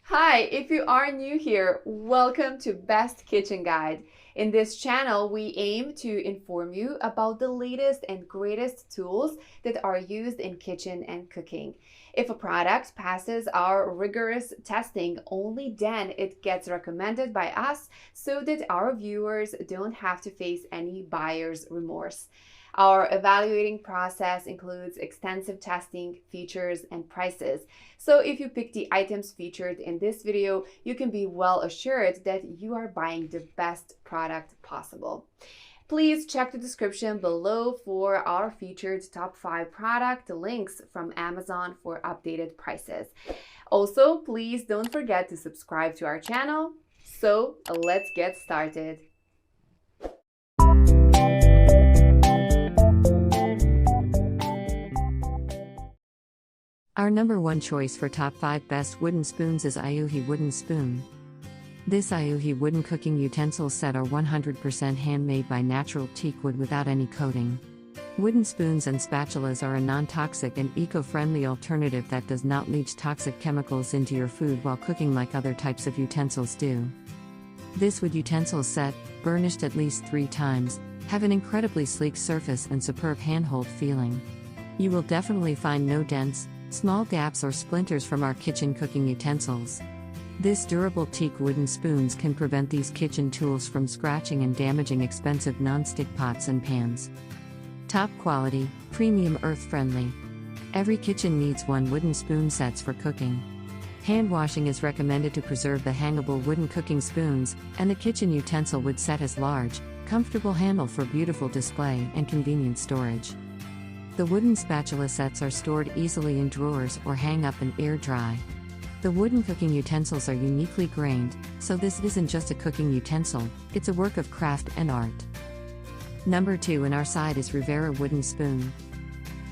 Hi, if you are new here, welcome to Best Kitchen Guide. In this channel, we aim to inform you about the latest and greatest tools that are used in kitchen and cooking. If a product passes our rigorous testing, only then it gets recommended by us so that our viewers don't have to face any buyer's remorse. Our evaluating process includes extensive testing, features, and prices. So if you pick the items featured in this video, you can be well assured that you are buying the best product possible. Please check the description below for our featured top 5 product links from Amazon for updated prices. Also, please don't forget to subscribe to our channel. So let's get started. Our number one choice for top 5 best wooden spoons is Ayuhi Wooden Spoon. This Ayuhi wooden cooking utensil set are 100% handmade by natural teak wood without any coating. Wooden spoons and spatulas are a non-toxic and eco-friendly alternative that does not leach toxic chemicals into your food while cooking like other types of utensils do. This wood utensil set, burnished at least 3 times, have an incredibly sleek surface and superb handhold feeling. You will definitely find no dents, small gaps or splinters from our kitchen cooking utensils. This durable teak wooden spoons can prevent these kitchen tools from scratching and damaging expensive non-stick pots and pans. Top quality, premium earth-friendly. Every kitchen needs one wooden spoon sets for cooking. Hand washing is recommended to preserve the hangable wooden cooking spoons, and the kitchen utensil wood set has large, comfortable handle for beautiful display and convenient storage. The wooden spatula sets are stored easily in drawers or hang up and air dry. The wooden cooking utensils are uniquely grained, so this isn't just a cooking utensil, it's a work of craft and art. Number 2 in our side is Rivera Wooden Spoon.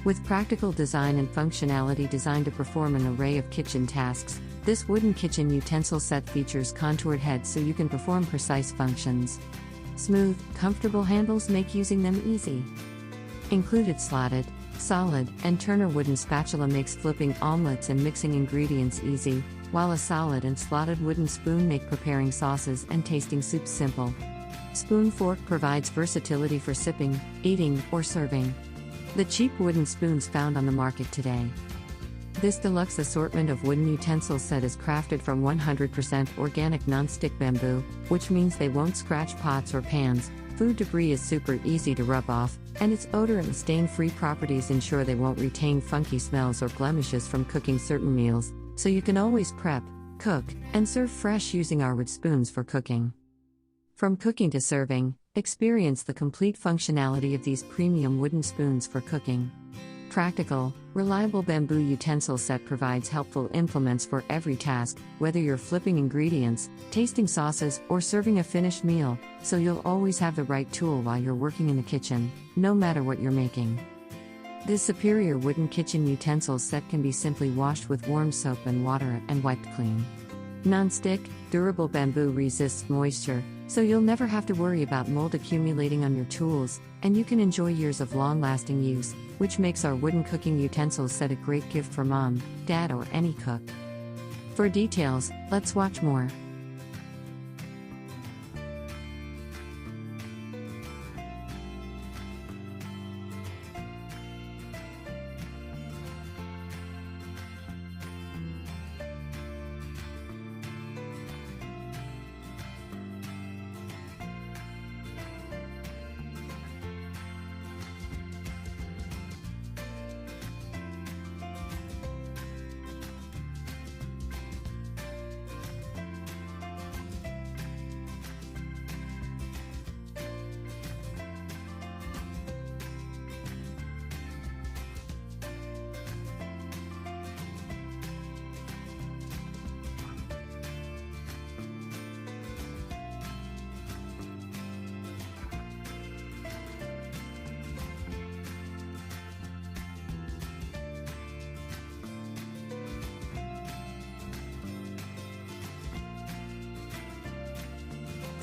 With practical design and functionality designed to perform an array of kitchen tasks, this wooden kitchen utensil set features contoured heads so you can perform precise functions. Smooth, comfortable handles make using them easy. Included slotted, solid, and turner wooden spatula makes flipping omelets and mixing ingredients easy, while a solid and slotted wooden spoon make preparing sauces and tasting soups simple. Spoon fork provides versatility for sipping, eating, or serving. The cheap wooden spoons found on the market today. This deluxe assortment of wooden utensil set is crafted from 100% organic non-stick bamboo, which means they won't scratch pots or pans. Food debris is super easy to rub off, and its odor and stain-free properties ensure they won't retain funky smells or blemishes from cooking certain meals, so you can always prep, cook, and serve fresh using our wood spoons for cooking. From cooking to serving, experience the complete functionality of these premium wooden spoons for cooking. Practical, reliable bamboo utensil set provides helpful implements for every task, whether you're flipping ingredients, tasting sauces, or serving a finished meal, so you'll always have the right tool while you're working in the kitchen, no matter what you're making. This superior wooden kitchen utensil set can be simply washed with warm soap and water and wiped clean. Non-stick, durable bamboo resists moisture, so you'll never have to worry about mold accumulating on your tools, and you can enjoy years of long-lasting use, which makes our wooden cooking utensils set a great gift for mom, dad, or any cook. For details, let's watch more.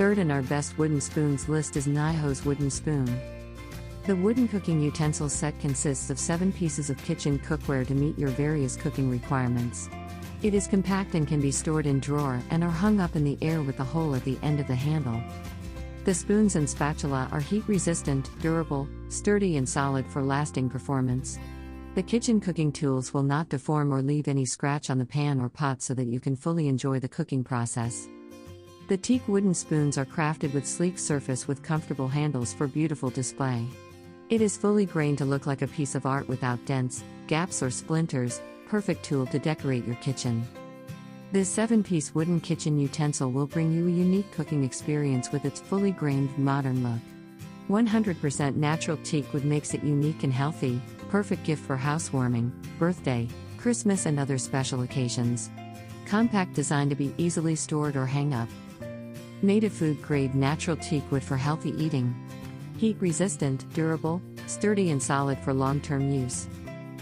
Third in our best wooden spoons list is Naiho's Wooden Spoon. The wooden cooking utensil set consists of 7 pieces of kitchen cookware to meet your various cooking requirements. It is compact and can be stored in drawer and are hung up in the air with the hole at the end of the handle. The spoons and spatula are heat-resistant, durable, sturdy and solid for lasting performance. The kitchen cooking tools will not deform or leave any scratch on the pan or pot so that you can fully enjoy the cooking process. The teak wooden spoons are crafted with sleek surface with comfortable handles for beautiful display. It is fully grained to look like a piece of art without dents, gaps or splinters, perfect tool to decorate your kitchen. This 7-piece wooden kitchen utensil will bring you a unique cooking experience with its fully grained modern look. 100% natural teak wood makes it unique and healthy, perfect gift for housewarming, birthday, Christmas and other special occasions. Compact design to be easily stored or hang up. Native food grade natural teak wood for healthy eating. Heat resistant, durable, sturdy and solid for long-term use.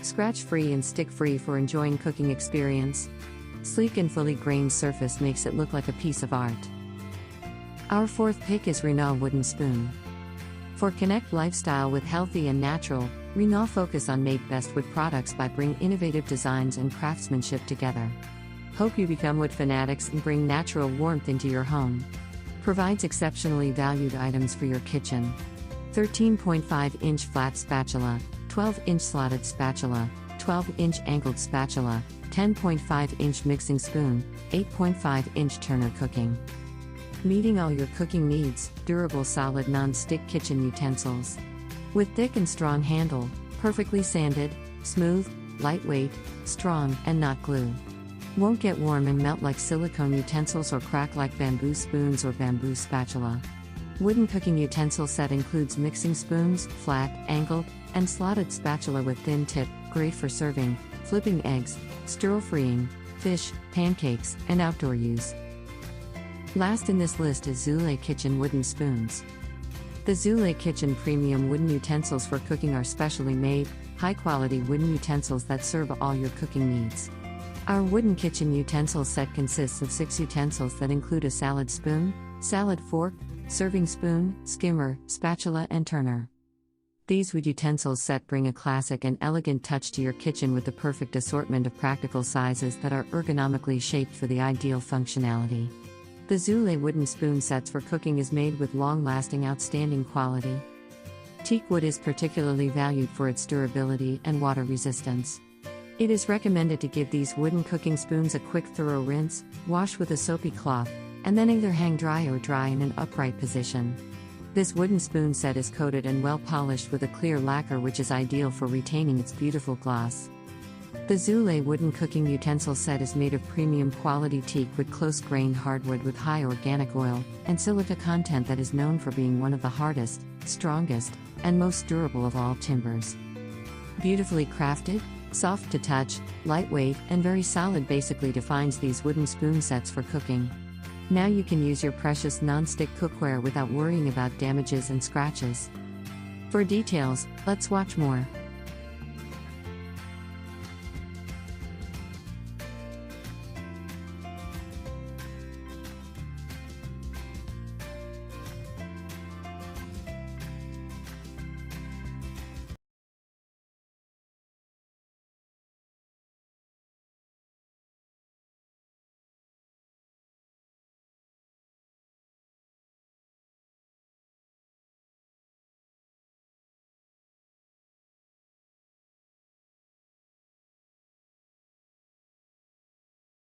Scratch free and stick free for enjoying cooking experience. Sleek and fully grained surface makes it look like a piece of art. Our fourth pick is Renault wooden spoon. For connect lifestyle with healthy and natural, Renault focus on make best wood products by bring innovative designs and craftsmanship together. Hope you become wood fanatics and bring natural warmth into your home. Provides exceptionally valued items for your kitchen. 13.5-inch flat spatula, 12-inch slotted spatula, 12-inch angled spatula, 10.5-inch mixing spoon, 8.5-inch turner cooking. Meeting all your cooking needs, durable solid non-stick kitchen utensils. With thick and strong handle, perfectly sanded, smooth, lightweight, strong, and not glue. Won't get warm and melt like silicone utensils or crack like bamboo spoons or bamboo spatula. Wooden cooking utensil set includes mixing spoons, flat, angled, and slotted spatula with thin tip, great for serving, flipping eggs, stir-freeing, fish, pancakes, and outdoor use. Last in this list is Zule Kitchen wooden spoons. The Zule Kitchen premium wooden utensils for cooking are specially made, high-quality wooden utensils that serve all your cooking needs. Our wooden kitchen utensil set consists of 6 utensils that include a salad spoon, salad fork, serving spoon, skimmer, spatula, and turner. These wood utensils set bring a classic and elegant touch to your kitchen with the perfect assortment of practical sizes that are ergonomically shaped for the ideal functionality. The Zule wooden spoon sets for cooking is made with long-lasting outstanding quality. Teak wood is particularly valued for its durability and water resistance. It is recommended to give these wooden cooking spoons a quick thorough rinse, wash with a soapy cloth, and then either hang dry or dry in an upright position. This wooden spoon set is coated and well polished with a clear lacquer which is ideal for retaining its beautiful gloss. The Zule wooden cooking utensil set is made of premium quality teak with close-grained hardwood with high organic oil and silica content that is known for being one of the hardest, strongest, and most durable of all timbers. Beautifully crafted, soft to touch, lightweight, and very solid basically defines these wooden spoon sets for cooking. Now you can use your precious non-stick cookware without worrying about damages and scratches. For details, let's watch more.